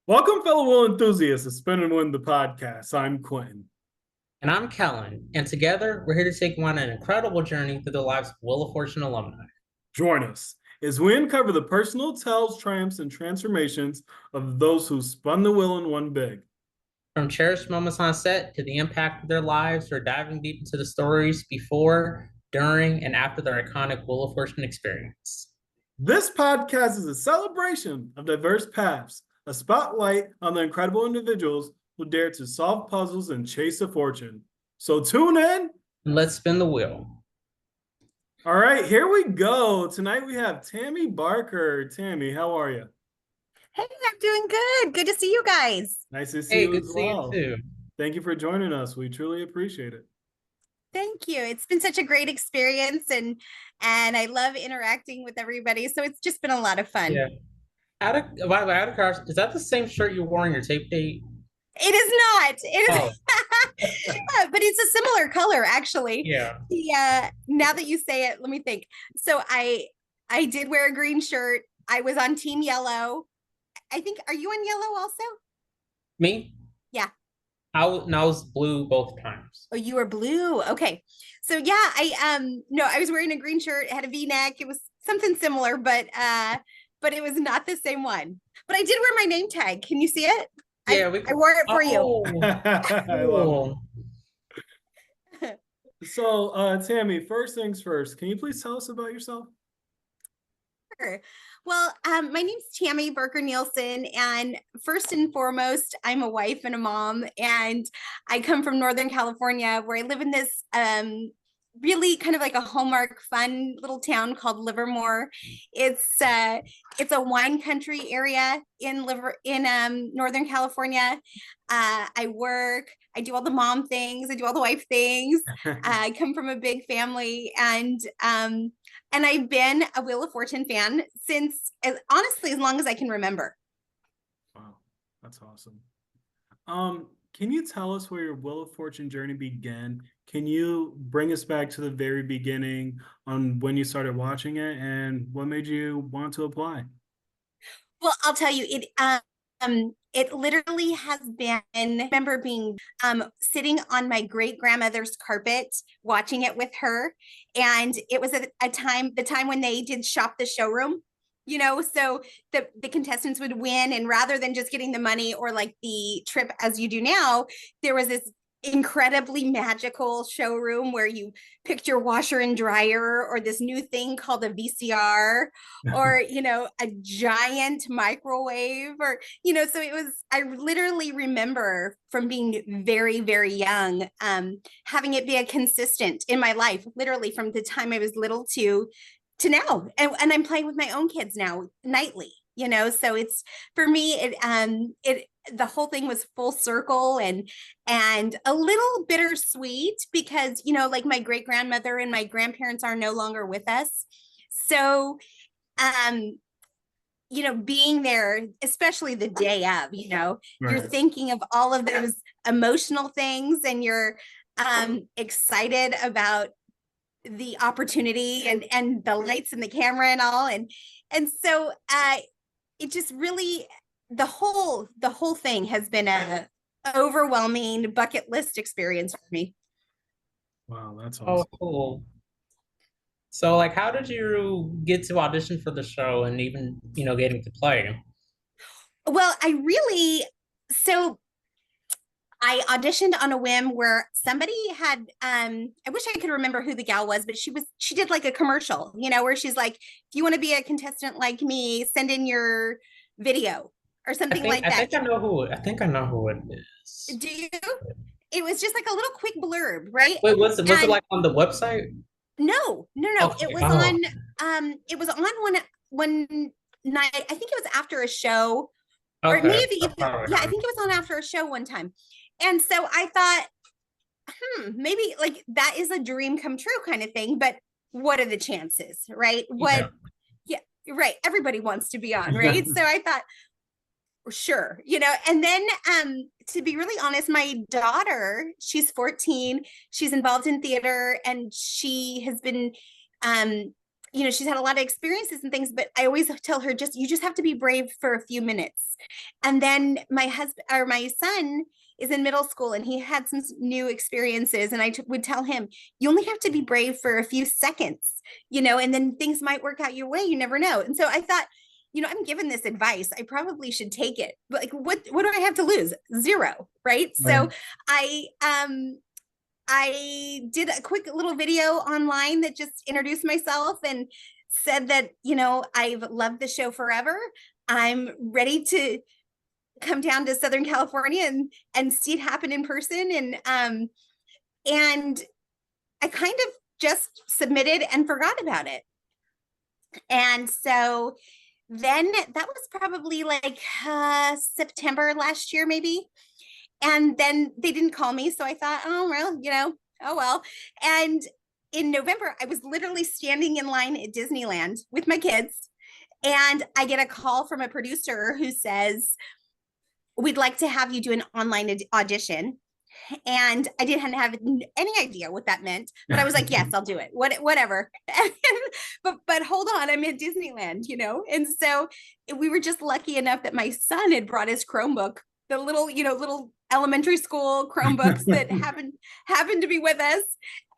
Welcome, fellow Will enthusiasts, to Spin and Win the podcast. I'm Quentin. And I'm Kellen, and together we're here to take you on an incredible journey through the lives of Wheel of Fortune alumni. Join us as we uncover the personal tells, triumphs, and transformations of those who spun the wheel and won big. From cherished moments on set to the impact of their lives, we're diving deep into the stories before, during, and after their iconic Wheel of Fortune experience. This podcast is a celebration of diverse paths, a spotlight on the incredible individuals who dare to solve puzzles and chase a fortune. So tune in. And let's spin the wheel. All right, here we go. Tonight we have Tammi Barker. Tammy, how are you? Hey, I'm doing good. Good to see you guys. Nice to see Hey, you good as to see you well. too. Thank you for joining us. We truly appreciate it. Thank you. It's been such a great experience and I love interacting with everybody. So it's just been a lot of fun. Yeah. Out of cars, is that the same shirt you wore on your tape date? It is not. It is, Oh, but it's a similar color actually. yeah. Now that you say it, let me think. So I did wear a green shirt. I was on Team Yellow. I think, are you on yellow also? Me? Yeah. I was blue both times. Oh, you were blue. Okay. So yeah, I was wearing a green shirt, it had a V-neck. It was something similar, but it was not the same one. But I did wear my name tag. Can you see it? Yeah, I wore it for you. I love Cool. it. So, Tammy, first things first, can you please tell us about yourself? Sure. Well, my name's Tammi Barker Nielsen, and first and foremost, I'm a wife and a mom, and I come from Northern California, where I live in this really kind of like a Hallmark fun little town called Livermore. It's a wine country area in Northern California. I work, I do all the mom things, I do all the wife things. I come from a big family, and I've been a Wheel of Fortune fan since, honestly, as long as I can remember. Wow, that's awesome. Can you tell us where your Wheel of Fortune journey began? Can you bring us back to the very beginning on when you started watching it and what made you want to apply? Well, I'll tell you, it literally has been, I remember being sitting on my great grandmother's carpet watching it with her. And it was the time when they did Shop the Showroom, so the contestants would win. And rather than just getting the money or like the trip as you do now, there was this incredibly magical showroom where you picked your washer and dryer, or this new thing called a VCR, or a giant microwave, or so it was, I literally remember from being very, very young, having it be a consistent in my life, literally from the time I was little to now, and I'm playing with my own kids now nightly, so it's, for me, it the whole thing was full circle, and a little bittersweet because like my great grandmother and my grandparents are no longer with us. So um being there, especially the day of, you're Right. thinking of all of those emotional things, and you're excited about the opportunity and the lights and the camera and all, and so it just really, the whole thing has been a overwhelming bucket list experience for me. Wow, that's Oh, awesome. cool. So, like, how did you get to audition for the show and even, getting to play? Well, so I auditioned on a whim where somebody had, I wish I could remember who the gal was, but she did like a commercial, where she's like, if you want to be a contestant like me, send in your video or I something think like I that. think I know who it is. Do you? It was just like a little quick blurb, right? Wait, was it And like on the website? no, Okay. Oh, it was on one night. I think it was after a show, or it may okay. have I even, probably yeah, I heard. think it was on after a show one time. And so I thought, maybe like that is a dream come true kind of thing, but what are the chances, right? Yeah. Yeah, right. Everybody wants to be on, right? So I thought, sure, and then to be really honest, my daughter, she's 14, she's involved in theater, and she has been um she's had a lot of experiences and things, but I always tell her, you just have to be brave for a few minutes. And then my son is in middle school and he had some new experiences. And I would tell him, you only have to be brave for a few seconds, and then things might work out your way. You never know. And so I thought, I'm given this advice. I probably should take it. Like, what do I have to lose? Zero. Right. So I did a quick little video online that just introduced myself and said that, I've loved the show forever. I'm ready to come down to Southern California and see it happen in person. And I kind of just submitted and forgot about it. And so then that was probably like September last year, maybe. And then they didn't call me. So I thought, oh, well, oh, well. And in November, I was literally standing in line at Disneyland with my kids. And I get a call from a producer who says, we'd like to have you do an online audition. And I didn't have any idea what that meant, but I was like, yes, I'll do it. Whatever. but hold on, I'm at Disneyland, And so we were just lucky enough that my son had brought his Chromebook, the little elementary school Chromebooks that happened to be with us.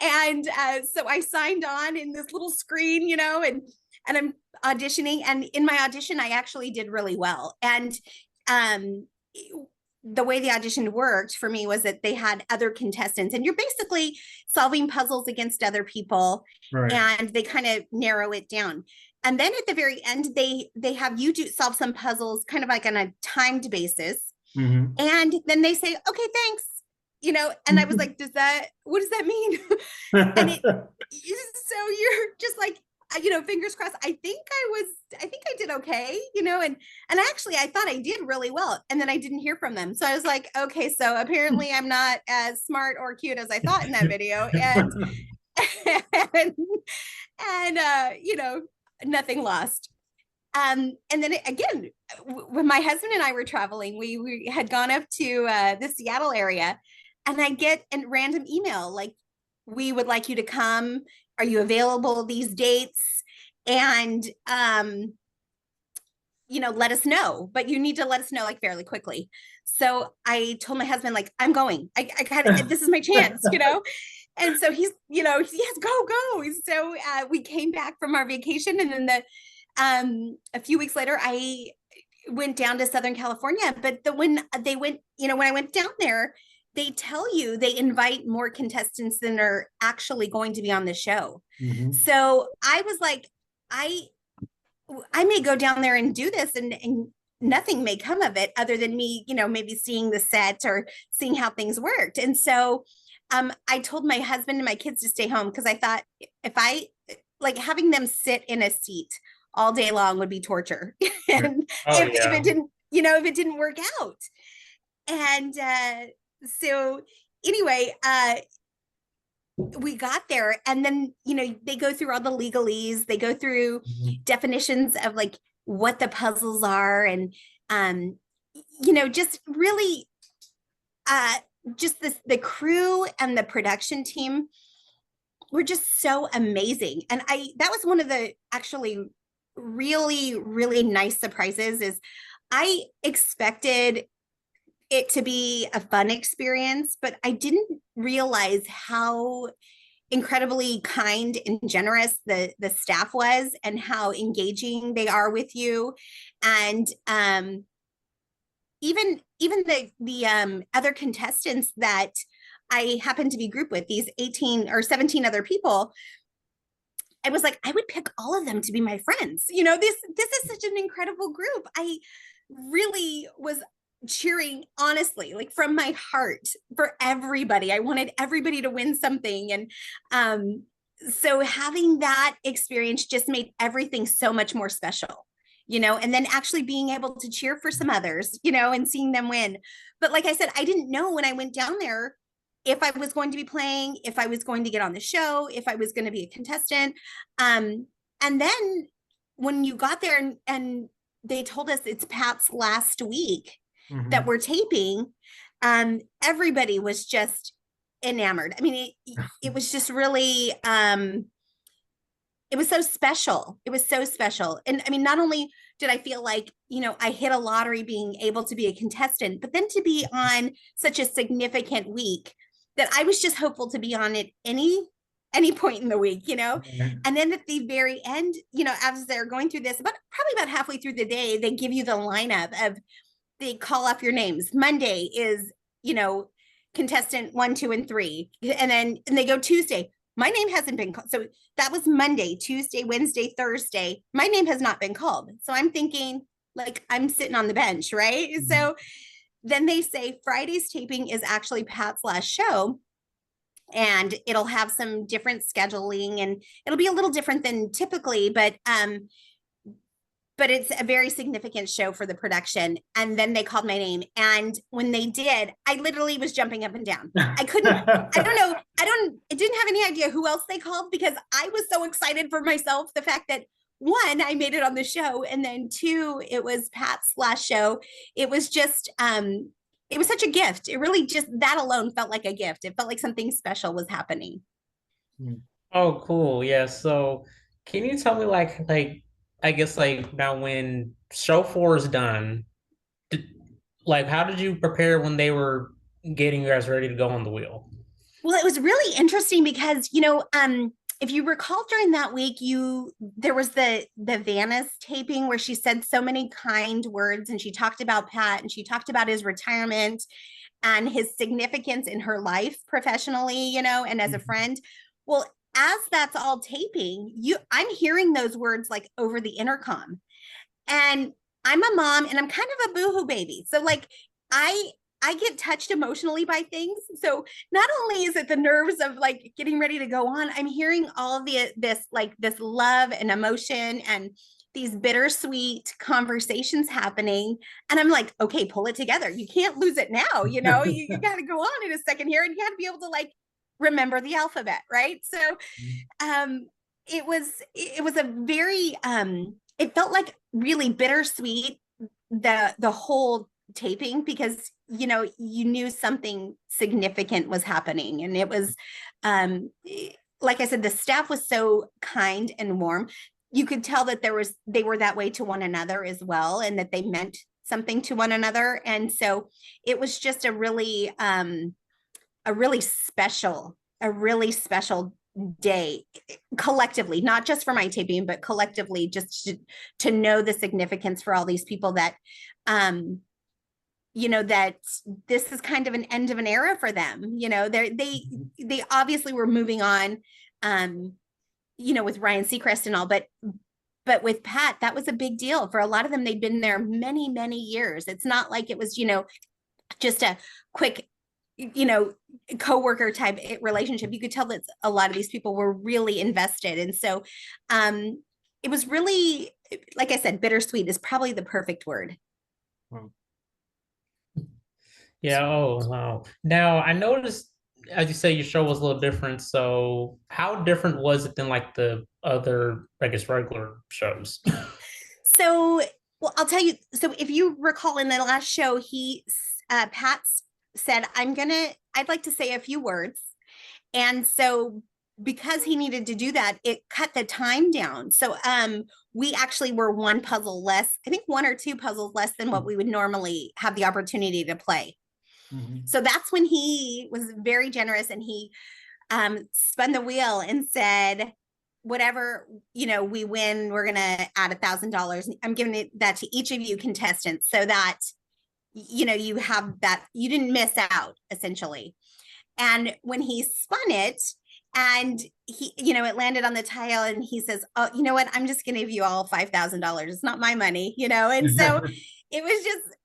And so I signed on in this little screen, and I'm auditioning. And in my audition, I actually did really well. And the way the audition worked for me was that they had other contestants, and you're basically solving puzzles against other people, right. And they kind of narrow it down. And then at the very end, they have you solve some puzzles kind of like on a timed basis. Mm-hmm. And then they say, okay, thanks. And I was like, what does that mean? And so you're just like, fingers crossed. I think I did okay, and actually I thought I did really well. And then I didn't hear from them. So I was like, okay, so apparently I'm not as smart or cute as I thought in that video. And nothing lost. And then again, when my husband and I were traveling, we had gone up to the Seattle area, and I get a random email like, we would like you to come. Are you available these dates? And, let us know, but you need to let us know like fairly quickly. So I told my husband, like, I'm going, I gotta, this is my chance, And so he's, yes, go. So we came back from our vacation, and then a few weeks later, I went down to Southern California. But when I went down there, they tell you they invite more contestants than are actually going to be on the show. Mm-hmm. So I was like, I may go down there and do this, and nothing may come of it other than me, maybe seeing the set or seeing how things worked. And so I told my husband and my kids to stay home, because I thought if I like having them sit in a seat all day long would be torture. And if it didn't work out. And so anyway, we got there, and then, they go through all the legalese, they go through definitions of like what the puzzles are. And, just really, just the crew and the production team were just so amazing. And that was one of the actually really, really nice surprises. Is I expected it to be a fun experience, but I didn't realize how incredibly kind and generous the staff was, and how engaging they are with you. And even the other contestants that I happened to be grouped with, these 18 or 17 other people, I was like, I would pick all of them to be my friends. This is such an incredible group. I really was cheering, honestly, like from my heart, for everybody. I wanted everybody to win something. And so having that experience just made everything so much more special, and then actually being able to cheer for some others, and seeing them win. But like I said, I didn't know when I went down there if I was going to be playing, if I was going to get on the show, if I was going to be a contestant. And then when you got there and they told us it's Pat's last week that we're taping, everybody was just enamored. I mean, it was just really it was so special. It was so special. And I mean, not only did I feel like, I hit a lottery being able to be a contestant, but then to be on such a significant week that I was just hopeful to be on it any point in the week, and then at the very end, as they're going through this, probably about halfway through the day, they give you the lineup of, they call off your names. Monday is, contestant 1, 2, and 3. And they go Tuesday. My name hasn't been called. So that was Monday, Tuesday, Wednesday, Thursday. My name has not been called. So I'm thinking like I'm sitting on the bench, right? Mm-hmm. So then they say Friday's taping is actually Pat's last show. And it'll have some different scheduling and it'll be a little different than typically, but it's a very significant show for the production. And then they called my name. And when they did, I literally was jumping up and down. I didn't have any idea who else they called because I was so excited for myself. The fact that 1, I made it on the show. And then 2, it was Pat's last show. It was just, it was such a gift. It really just, that alone felt like a gift. It felt like something special was happening. Oh, cool. Yeah. So can you tell me I guess now when show 4 is done, how did you prepare when they were getting you guys ready to go on the wheel? Well, it was really interesting because, if you recall during that week, there was the Vanna's taping where she said so many kind words and she talked about Pat and she talked about his retirement and his significance in her life professionally, and as a friend. Well, as that's all taping, I'm hearing those words like over the intercom. And I'm a mom and I'm kind of a boohoo baby. So I get touched emotionally by things. So not only is it the nerves of like getting ready to go on, I'm hearing all of this love and emotion and these bittersweet conversations happening. And I'm like, okay, pull it together. You can't lose it now. You got to go on in a second here and you got to be able to remember the alphabet. Right. So, it was a very, it felt like really bittersweet, the whole taping, because you knew something significant was happening. And it was like I said, the staff was so kind and warm. You could tell that they were that way to one another as well, and that they meant something to one another. And so it was just a really special day collectively, not just for my taping, but collectively, just to know the significance for all these people that that this is kind of an end of an era for them. They obviously were moving on, with Ryan Seacrest and all, but with Pat, that was a big deal for a lot of them. They'd been there many, many years. It's not like it was, just a quick, coworker type relationship. You could tell that a lot of these people were really invested. And so, it was really, like I said, bittersweet is probably the perfect word. Wow. Yeah. Oh, wow. Now I noticed, as you say, your show was a little different. So how different was it than the other, I guess, regular shows? So, well, I'll tell you. So if you recall in the last show, Pat said, I'd like to say a few words. And so because he needed to do that, it cut the time down. So we actually were one puzzle less, I think 1 or 2 puzzles less than what we would normally have the opportunity to play. Mm-hmm. So that's when he was very generous and he spun the wheel and said, whatever, we win, we're going to add $1,000. I'm giving that to each of you contestants so that, you have that, you didn't miss out essentially. And when he spun it and he, it landed on the tile and he says, oh, you know what? I'm just going to give you all $5,000. It's not my money, And so it was just,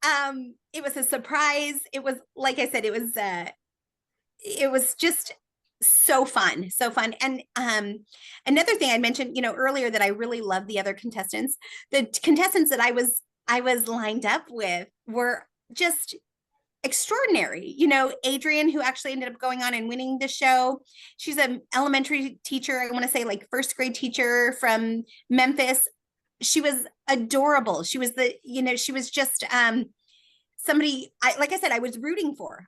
it was a surprise. It was, like I said, it was just so fun. And another thing I mentioned, earlier, that I really love the other contestants. The contestants that I was lined up with were just extraordinary. Adrian, who actually ended up going on and winning the show. She's an elementary teacher. I want to say first grade teacher from Memphis. She was adorable. She was she was just somebody, like I said, I was rooting for.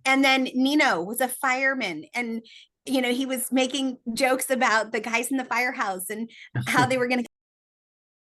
And then Nino was a fireman, and he was making jokes about the guys in the firehouse and how they were going to